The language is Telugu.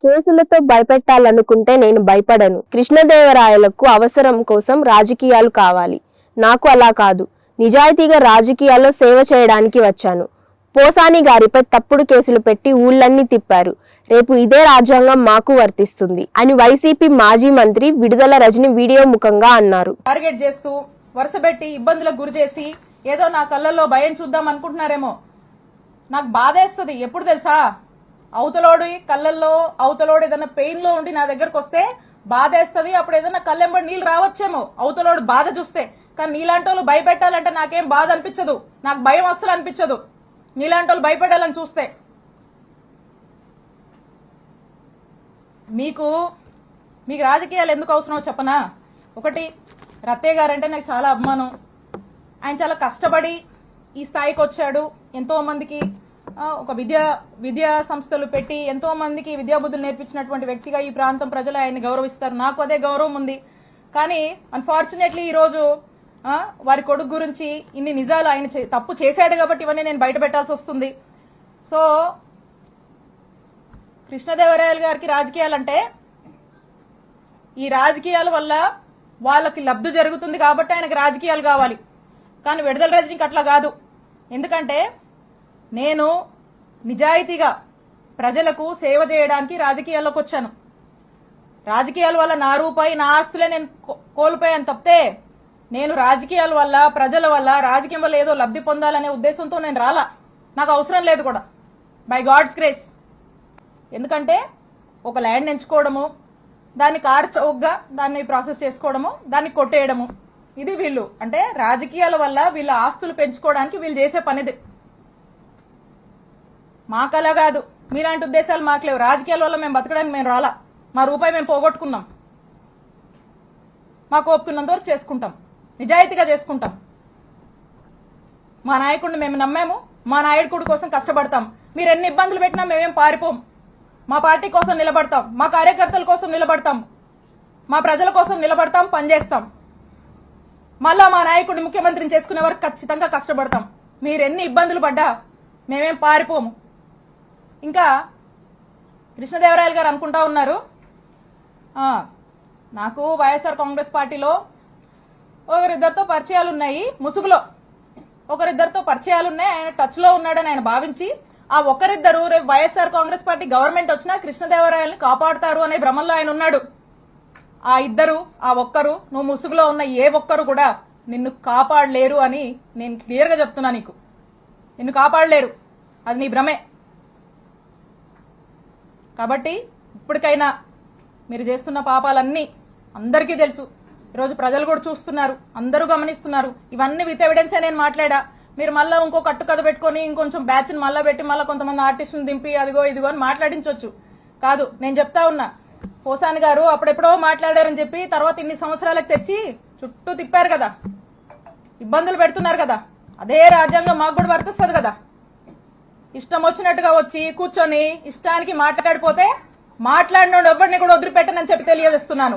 కేసులతో భయపెట్టాలనుకుంటే నేను భయపడను. కృష్ణదేవరాయలకు అవసరం కోసం రాజకీయాలు కావాలి. నాకు అలా కాదు. నిజాయితీగా రాజకీయాల్లో సేవ చేయడానికి వచ్చాను. పోసాని గారిపై తప్పుడు కేసులు పెట్టి ఊళ్ళన్నీ తిప్పారు. రేపు ఇదే రాజ్యాంగం మాకు వర్తిస్తుంది అని వైసీపీ మాజీ మంత్రి విడుదల రజని వీడియో ముఖంగా అన్నారు. టార్గెట్ చేస్తూ వరుసపెట్టి ఇబ్బందులకు గురి చేసి ఏదో నా కళ్ళల్లో భయం చూద్దాం అనుకుంటున్నారేమో. నాకు బాధేస్తుంది. ఎప్పుడు తెలుసా, అవతలోడు కళ్ళల్లో అవతలోడు ఏదైనా పెయిన్ లో ఉండి నా దగ్గరకు వస్తే బాధేస్తుంది. అప్పుడు ఏదైనా కళ్ళెంబడి నీళ్ళు రావచ్చేమో అవతలోడు బాధ చూస్తే. కానీ నీలాంటి వాళ్ళు భయపెట్టాలంటే నాకేం బాధ అనిపించదు. నాకు భయం అస్సలు అనిపించదు నీలాంటి వాళ్ళు భయపెట్టాలని చూస్తే. మీకు రాజకీయాలు ఎందుకు అవసరమో చెప్పనా. ఒకటి, రత్తయ్య గారంటే నాకు చాలా అభిమానం. ఆయన చాలా కష్టపడి ఈ స్థాయికి వచ్చాడు. ఎంతో మందికి ఒక విద్యా సంస్థలు పెట్టి ఎంతో మందికి విద్యాబుద్ధులు నేర్పించినటువంటి వ్యక్తిగా ఈ ప్రాంతం ప్రజలు ఆయన్ని గౌరవిస్తారు. నాకు అదే గౌరవం ఉంది. కానీ అన్ఫార్చునేట్లీ ఈ రోజు వారి కొడుకు గురించి ఇన్ని నిజాలు ఆయన తప్పు చేశాడు కాబట్టి ఇవన్నీ నేను బయట పెట్టాల్సి వస్తుంది. సో కృష్ణదేవరాయలు గారికి రాజకీయాలంటే ఈ రాజకీయాల వల్ల వాళ్ళకి లబ్ధి జరుగుతుంది కాబట్టి ఆయనకు రాజకీయాలు కావాలి. కానీ విడుదల రజనీకి అట్లా కాదు. ఎందుకంటే నేను నిజాయితీగా ప్రజలకు సేవ చేయడానికి రాజకీయాల్లోకి వచ్చాను. రాజకీయాల వల్ల నా రూపాయి నా ఆస్తులే నేను కోల్పోయాను తప్పితే నేను రాజకీయాల వల్ల ప్రజల వల్ల రాజకీయం వల్ల ఏదో లబ్ధి పొందాలనే ఉద్దేశంతో నేను రాలా. నాకు అవసరం లేదు కూడా, బై గాడ్స్ గ్రేస్. ఎందుకంటే ఒక ల్యాండ్ ఎంచుకోవడము, దాన్ని కారు చౌకగా దాన్ని ప్రాసెస్ చేసుకోవడము, దాన్ని కొట్టేయడము, ఇది వీళ్ళు అంటే రాజకీయాల వల్ల వీళ్ళ ఆస్తులు పెంచుకోవడానికి వీళ్ళు చేసే పనిది. మాకలా కాదు. మీలాంటి ఉద్దేశాలు మాకు లేవు. రాజకీయాల వల్ల మేము బతకడానికి మేము రాలా. మా రూపాయి మేము పోగొట్టుకున్నాం. మాకు ఒప్పుకున్నంత వరకు చేసుకుంటాం, నిజాయితీగా చేసుకుంటాం. మా నాయకుడిని మేము నమ్మాము. మా నాయకుడి కోసం కష్టపడతాం. మీరు ఎన్ని ఇబ్బందులు పెట్టినా మేమేం పారిపోం. మా పార్టీ కోసం నిలబడతాం, మా కార్యకర్తల కోసం నిలబడతాం, మా ప్రజల కోసం నిలబడతాం, పనిచేస్తాం. మళ్ళా మా నాయకుడిని ముఖ్యమంత్రిని చేసుకునే వరకు ఖచ్చితంగా కష్టపడతాం. మీరు ఎన్ని ఇబ్బందులు పడ్డా మేమేం పారిపోము. ఇంకా కృష్ణదేవరాయలు గారు అనుకుంటా ఉన్నారు, నాకు వైఎస్ఆర్ కాంగ్రెస్ పార్టీలో ఒకరిద్దరితో పరిచయాలు ఉన్నాయి, ముసుగులో ఒకరిద్దరితో పరిచయాలు ఉన్నాయి, ఆయన టచ్ లో ఉన్నాడని ఆయన భావించి ఆ ఒకరిద్దరు రేపు వైఎస్ఆర్ కాంగ్రెస్ పార్టీ గవర్నమెంట్ వచ్చినా కృష్ణదేవరాయల్ని కాపాడుతారు అనే భ్రమంలో ఆయన ఉన్నాడు. ఆ ఇద్దరు, ఆ ఒక్కరు, నువ్వు ముసుగులో ఉన్న ఏ ఒక్కరు కూడా నిన్ను కాపాడలేరు అని నేను క్లియర్ గా చెప్తున్నా. నిన్ను కాపాడలేరు, అది నీ భ్రమే. కాబట్టి ఇప్పటికైనా మీరు చేస్తున్న పాపాలన్నీ అందరికీ తెలుసు. ఈరోజు ప్రజలు కూడా చూస్తున్నారు, అందరూ గమనిస్తున్నారు. ఇవన్నీ విత్ ఎవిడెన్సే నేను మాట్లాడా. మీరు మళ్ళీ ఇంకో కట్టు కథ పెట్టుకుని ఇంకొంచెం బ్యాచ్ ని మళ్ళా పెట్టి మళ్ళీ కొంతమంది ఆర్టిస్టులను దింపి అదిగో ఇదిగో అని మాట్లాడించవచ్చు. కాదు, నేను చెప్తా ఉన్నా, పోసాని గారు అప్పుడెప్పుడో మాట్లాడారని చెప్పి తర్వాత ఇన్ని సంవత్సరాలకు తెచ్చి చుట్టూ తిప్పారు కదా, ఇబ్బందులు పెడుతున్నారు కదా. అదే రాజ్యాంగం మాకు కూడా వర్తిస్తుంది కదా. ఇష్టం వచ్చినట్టుగా వచ్చి కూర్చొని ఇష్టానికి మాట్లాడిపోతే మాట్లాడినోడు ఎవరిని కూడా వదిలిపెట్టనని చెప్పి తెలియజేస్తున్నాను.